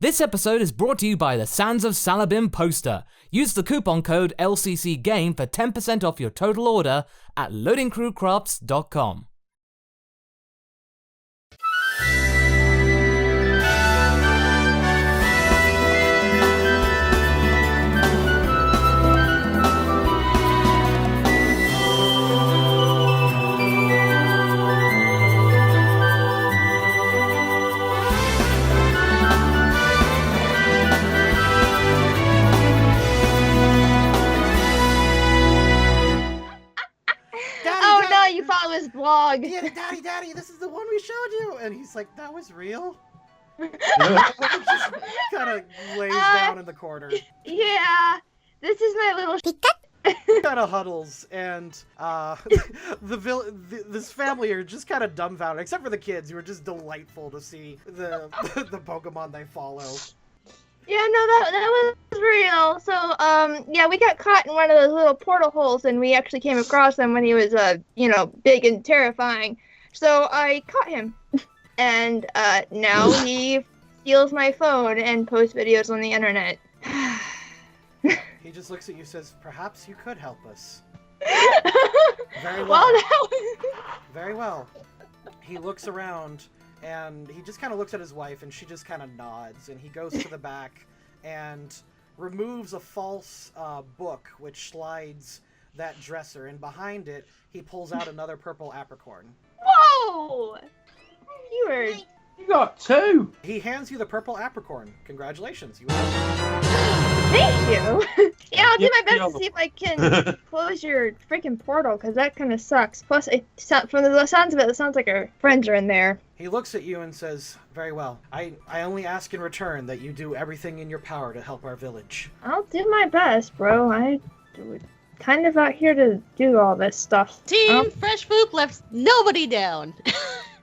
This episode is brought to you by the Sands of Salabim poster. Use the coupon code LCCGAME for 10% off your total order at LoadingCrewCrafts.com. You follow his blog. Yeah, Daddy, this is the one we showed you. And he's like, that was real? Just kind of lays down in the corner. Yeah, this is my little kind of huddles, and this family are just kind of dumbfounded, except for the kids, who are just delightful to see the Pokemon they follow. Yeah, no, that was real. So, yeah, we got caught in one of those little portal holes, and we actually came across him when he was, big and terrifying. So I caught him, and now he steals my phone and posts videos on the internet. He just looks at you and says, perhaps you could help us. Very well. Well, that was... Very well. He looks around, and he just kind of looks at his wife, and she just kind of nods, and he goes to the back and removes a false book, which slides that dresser, and behind it, he pulls out another purple apricorn. Whoa! You got two! He hands you the purple apricorn. Congratulations. Thank you! Yeah, I'll do my best to see if I can close your freaking portal, because that kind of sucks. Plus, from the sounds of it sounds like our friends are in there. He looks at you and says, very well. I only ask in return that you do everything in your power to help our village. I'll do my best, bro. I kind of out here to do all this stuff. Team Fresh Floof left nobody down.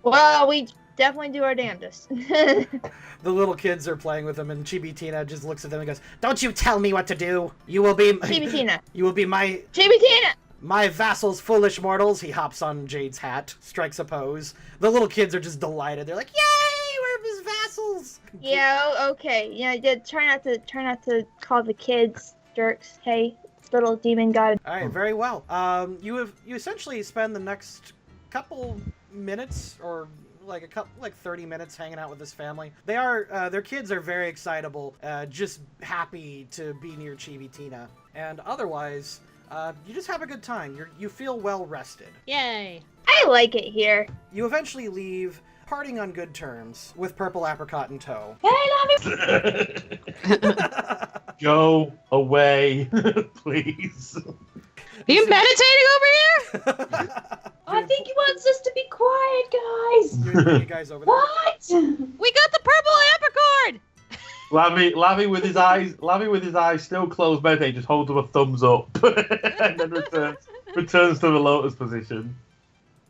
Well, we definitely do our damnedest. The little kids are playing with him, and Chibitina just looks at them and goes, don't you tell me what to do. You will be... Chibitina. You will be my... Chibitina! My vassals, foolish mortals. He hops on Jade's hat, strikes a pose. The little kids are just delighted. They're like, yay, we're his vassals. Yeah, okay. Yeah, try not to call the kids jerks. Hey, little demon god. All right, very well. You essentially spend the next couple minutes, or like 30 minutes, hanging out with this family. They are their kids are very excitable, just happy to be near Chibitina, and otherwise, you just have a good time. You feel well rested. Yay! I like it here. You eventually leave, parting on good terms, with Purple Apricot in tow. Hey, Go away, please. Are you meditating over here? I think he wants us to be quiet, guys. You guys over there? What? We got the purple apricorn! Lavi with his eyes still closed, meditating, just holds up a thumbs up, and then returns to the lotus position,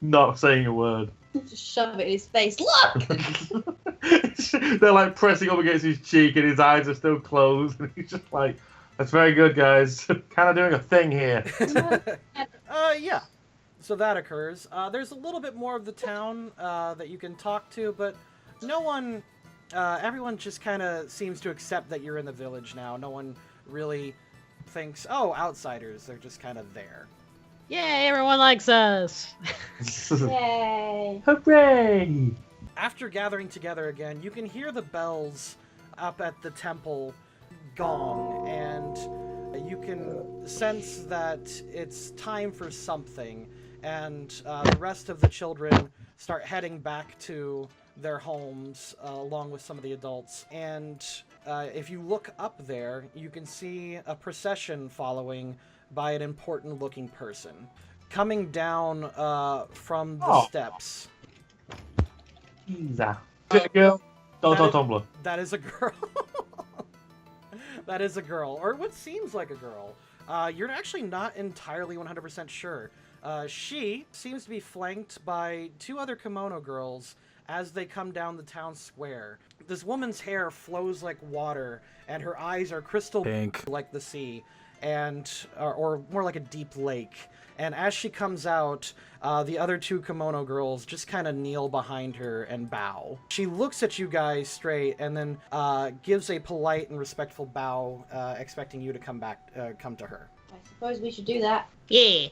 not saying a word. Just shove it in his face. Look! They're like pressing up against his cheek, and his eyes are still closed, and he's just like, "That's very good, guys. Kind of doing a thing here." Yeah. So that occurs. There's a little bit more of the town that you can talk to, but no one. Everyone just kind of seems to accept that you're in the village now. No one really thinks, oh, outsiders. They're just kind of there. Yay, everyone likes us. Yay. Hooray! After gathering together again, you can hear the bells up at the temple gong, and you can sense that it's time for something, and the rest of the children start heading back to their homes along with some of the adults, and if you look up there, you can see a procession following by an important looking person coming down from the steps. Kiiza. Is it a girl? Tumblr. That is a girl. That is a girl, or what seems like a girl. You're actually not entirely 100% sure. She seems to be flanked by two other kimono girls as they come down the town square. This woman's hair flows like water, and her eyes are crystal pink like the sea. and or more like a deep lake. And as she comes out, the other two kimono girls just kind of kneel behind her and bow. She looks at you guys straight and then gives a polite and respectful bow, expecting you to come to her. I suppose we should do that. Yeah.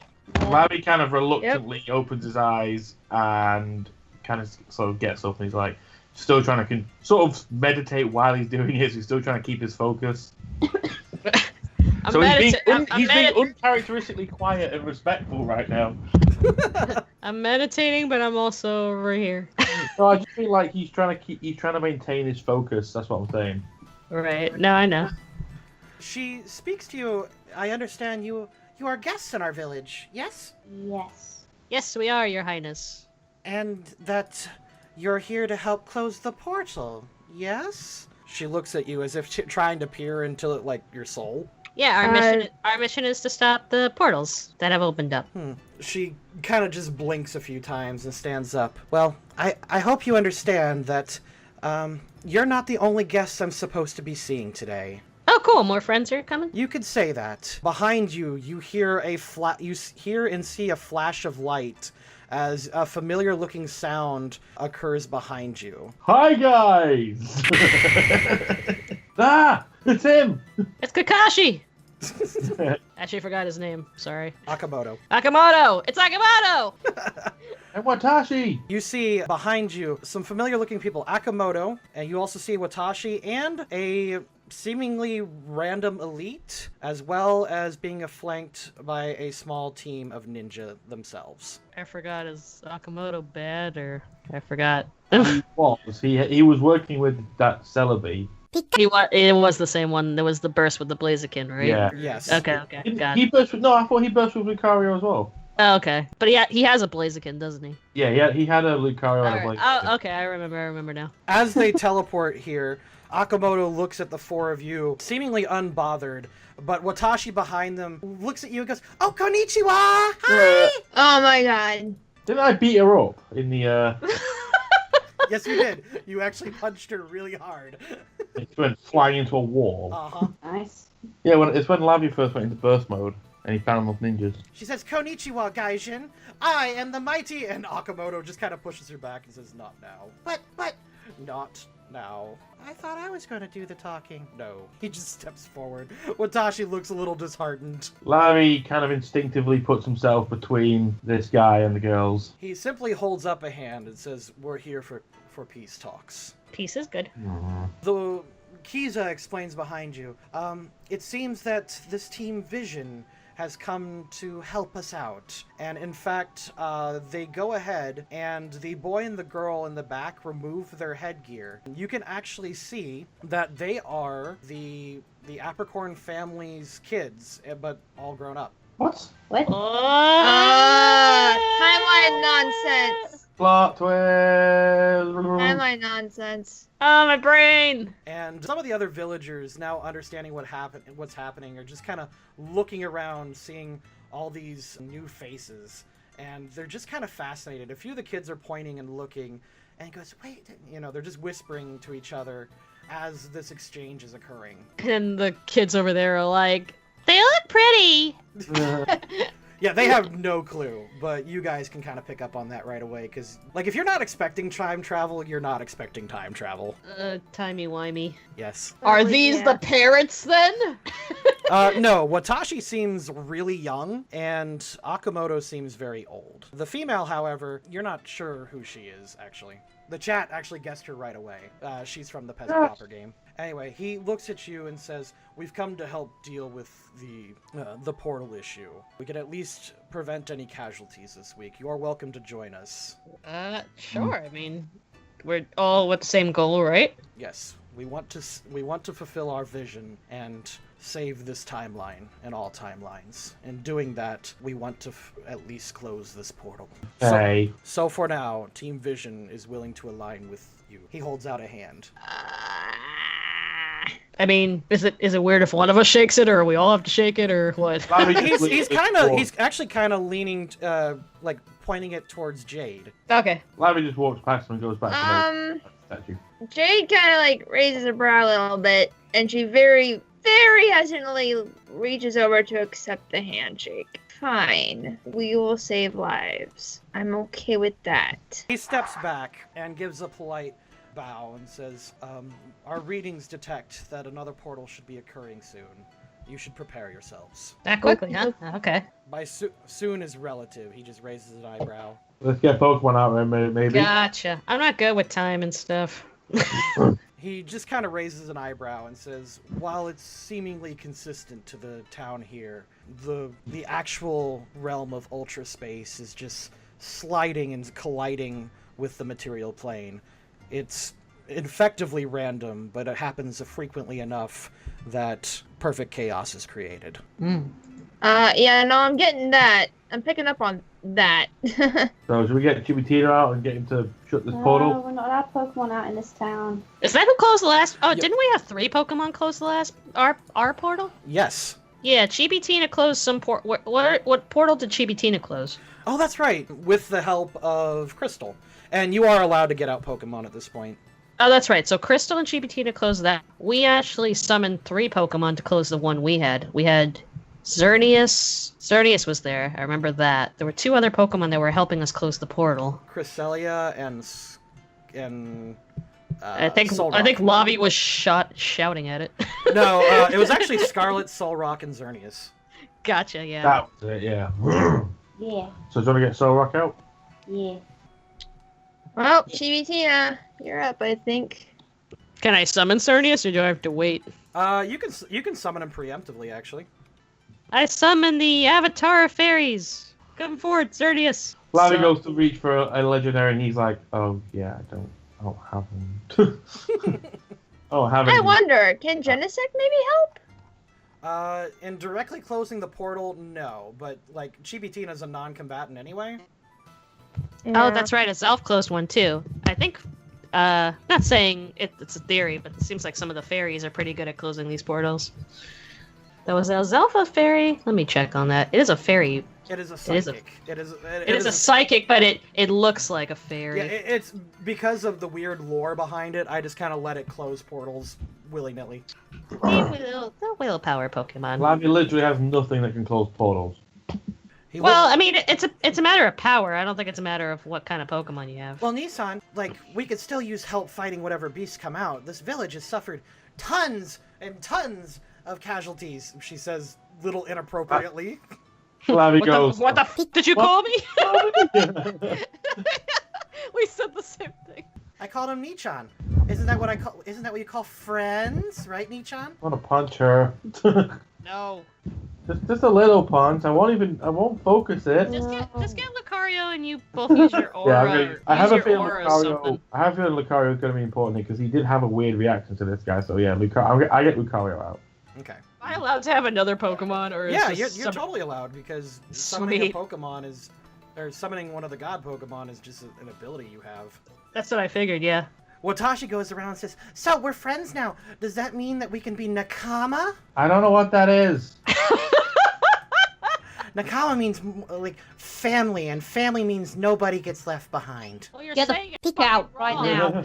Larry kind of reluctantly opens his eyes and kind of sort of gets up and he's like, still trying to sort of meditate while he's doing it. So he's still trying to keep his focus. So he's being uncharacteristically quiet and respectful right now. I'm meditating, but I'm also over here. No, I just feel like he's trying to maintain his focus. That's what I'm saying. Right. No, I know. She speaks to you. I understand you are guests in our village, yes? Yes. Yes, we are, Your Highness. And that you're here to help close the portal, yes? She looks at you as if trying to peer into like your soul. Yeah, our mission is to stop the portals that have opened up. She kind of just blinks a few times and stands up. Well, I hope you understand that you're not the only guests I'm supposed to be seeing today. Oh, cool. More friends are coming? You could say that. Behind you, you hear and see a flash of light as a familiar-looking sound occurs behind you. Hi, guys! It's him! It's Kakashi! Actually, I forgot his name. Sorry. Akamoto. Akamoto! It's Akamoto! And Watashi! You see behind you some familiar-looking people. Akamoto, and you also see Watashi and a seemingly random elite, as well as being flanked by a small team of ninja themselves. I forgot. Is Akamoto bad, or I forgot? He was working with that Celebi. It was the same one. There was the burst with the Blaziken, right? Yeah. Yes. Okay, got it. I thought he burst with Lucario as well. Oh, okay. But he has a Blaziken, doesn't he? Yeah, he had a Lucario and a Right. Blaziken. Oh, okay. I remember now. As they teleport here, Akamoto looks at the four of you, seemingly unbothered, but Watashi behind them looks at you and goes, "Oh, konnichiwa! Hi!" Oh my god. Didn't I beat her up in the... Yes, you did. You actually punched her really hard. It went flying into a wall. Uh-huh. Nice. Yeah, it's when Lavi first went into burst mode, and he found those ninjas. She says, "Konnichiwa, Gaijin. I am the mighty." And Akamoto just kind of pushes her back and says, "Not now." But, not now. I thought I was going to do the talking. No. He just steps forward. Watashi looks a little disheartened. Larry kind of instinctively puts himself between this guy and the girls. He simply holds up a hand and says, "We're here for peace talks." Peace is good. The Kiiza explains behind you. It seems that this Team Vision has come to help us out. And in fact, they go ahead and the boy and the girl in the back remove their headgear. You can actually see that they are the Apricorn family's kids, but all grown up. What? What? Timeline nonsense. Plot twist! Timeline nonsense. Oh, my brain! And some of the other villagers, now understanding what's happening, are just kind of looking around, seeing all these new faces, and they're just kind of fascinated. A few of the kids are pointing and looking, and he goes, "Wait," they're just whispering to each other as this exchange is occurring. And the kids over there are like, they look pretty! Yeah, they have no clue, but you guys can kind of pick up on that right away, because, like, if you're not expecting time travel, you're not expecting time travel. Timey-wimey. Yes. Are these the parents, then? No, Watashi seems really young, and Akamoto seems very old. The female, however, you're not sure who she is, actually. The chat actually guessed her right away. She's from the Peasant Popper game. Anyway, he looks at you and says, "We've come to help deal with the portal issue. We can at least prevent any casualties this week. You are welcome to join us." Sure. I mean, we're all with the same goal, right? Yes, we want to fulfill our vision and save this timeline and all timelines. In doing that, we want to at least close this portal. Hey. So for now, Team Vision is willing to align with you. He holds out a hand. I mean, is it weird if one of us shakes it, or we all have to shake it, or what? He's actually kind of leaning, like pointing it towards Jade. Okay. Larry just walks past him and goes back to the statue. Jade kind of like raises her brow a little bit, and she very very hesitantly reaches over to accept the handshake. Fine. We will save lives. I'm okay with that. He steps back and gives a polite bow and says, our readings detect that another portal should be occurring soon. You should prepare yourselves. That quickly, huh? Okay. By soon is relative. He just raises an eyebrow. Let's get Pokemon out there, maybe. Gotcha. I'm not good with time and stuff. He just kind of raises an eyebrow and says, while it's seemingly consistent to the town here, the actual realm of ultra space is just sliding and colliding with the material plane. It's effectively random, but it happens frequently enough that perfect chaos is created. Yeah, no, I'm getting that. I'm picking up on that. So should we get Chibitina out and get him to shut this No, portal? we're not allowed Pokemon out in this town. Is that who closed the last? Oh, Yep. didn't we have 3 Pokemon close the last our portal? Yes. Yeah, Chibitina closed some port. What portal did Chibitina close? Oh, that's right. With the help of Crystal. And you are allowed to get out Pokemon at this point. Oh, that's right. So Crystal and Chibitina closed that. We actually summoned 3 Pokemon to close the one we had. We had Xerneas. Xerneas was there. I remember that. There were 2 other Pokemon that were helping us close the portal. Cresselia and I think Solrock. Lavi was shouting at it. No, it was actually Scarlet, Solrock, and Xerneas. Gotcha. Yeah. That was it, yeah. Yeah, So do you want to get Solrock out? yeah. Well, Chibitina, you're up, I think. Can I summon Xerneas, or do I have to wait? You can summon him preemptively, actually. I summon the Avatar of Fairies. Come forward, Xerneas. Lavi goes to reach for a legendary and he's like, oh yeah, I don't have one. Oh, have I any. wonder, can Genesect maybe help? In directly closing the portal, no. But, like, Chibitina's a non-combatant anyway. Oh, that's right. A Zelf closed one too. I think. Not saying it's a theory, but it seems like some of the fairies are pretty good at closing these portals. That was a Zelfa fairy. Let me check on that. It is a fairy. It is a psychic. It is a psychic, but it looks like a fairy. Yeah, it's because of the weird lore behind it. I just kind of let it close portals willy-nilly. The willpower Pokemon. Lavi literally has nothing that can close portals. Well, I mean, it's a matter of power. I don't think it's a matter of what kind of Pokemon you have. Well, Nissan, like, we could still use help fighting whatever beasts come out. This village has suffered tons and tons of casualties, she says, little inappropriately. Lavi goes, What the f did you call me? We said the same thing. I called him Nichan. Isn't that what you call friends, right, Nichan? I want to punch her. No. Just a little punch. I won't focus it. Just get Lucario and you both use your aura. Yeah, I have a feeling Lucario. Lucario is going to be important because he did have a weird reaction to this guy. So yeah, I get Lucario out. Okay. Am I allowed to have another Pokemon, or is Yeah, this you're totally allowed because summoning a Sweet. Pokemon is, or summoning one of the god Pokemon is just an ability you have. That's what I figured. Yeah. Watashi goes around and says, "So we're friends now. Does that mean that we can be Nakama?" I don't know what that is. Nakama means like family, and family means nobody gets left behind. Well, you're Get the saying it's pick fucking out right wrong. now.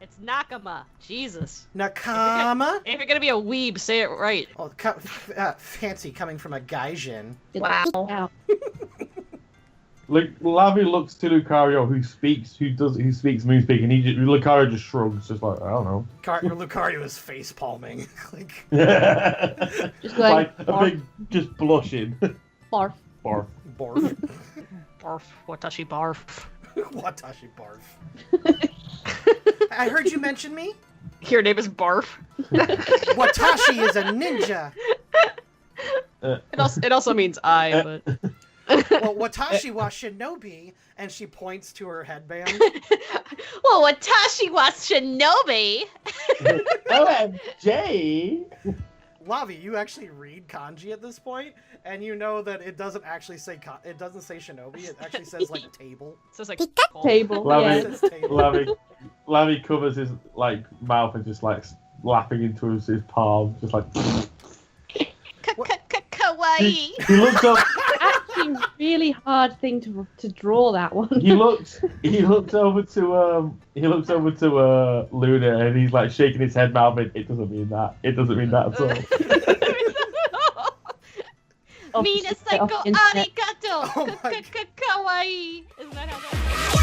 It's Nakama. Jesus. Nakama? If you're gonna be a weeb, say it right. Oh, fancy coming from a gaijin. Wow. Lavi looks to Lucario, who speaks Moonspeak, and Lucario just shrugs, just like, I don't know. Lucario is face palming. Like, Just going, like a big, just blushing. barf. Barf. barf. Barf. Watashi barf. Watashi barf. I heard you mention me. Your name is Barf. Watashi is a ninja. It also means I, but. Well, Watashi wa shinobi, and she points to her headband. Well, Watashi was Shinobi. OMG! Lavi, you actually read kanji at this point, and you know that it doesn't actually say it doesn't say shinobi. It actually says like table. It says like Table. Lavi, It says table. Lavi covers his like mouth and just like laughing into his palm, just like. Kawaii. He looks up. actually a really hard thing to draw that one. He looks over to Luna, and he's like shaking his head, mouthing, "It doesn't mean that. It doesn't mean that at all." Minasaiko arigato! Kawaii! Isn't that how that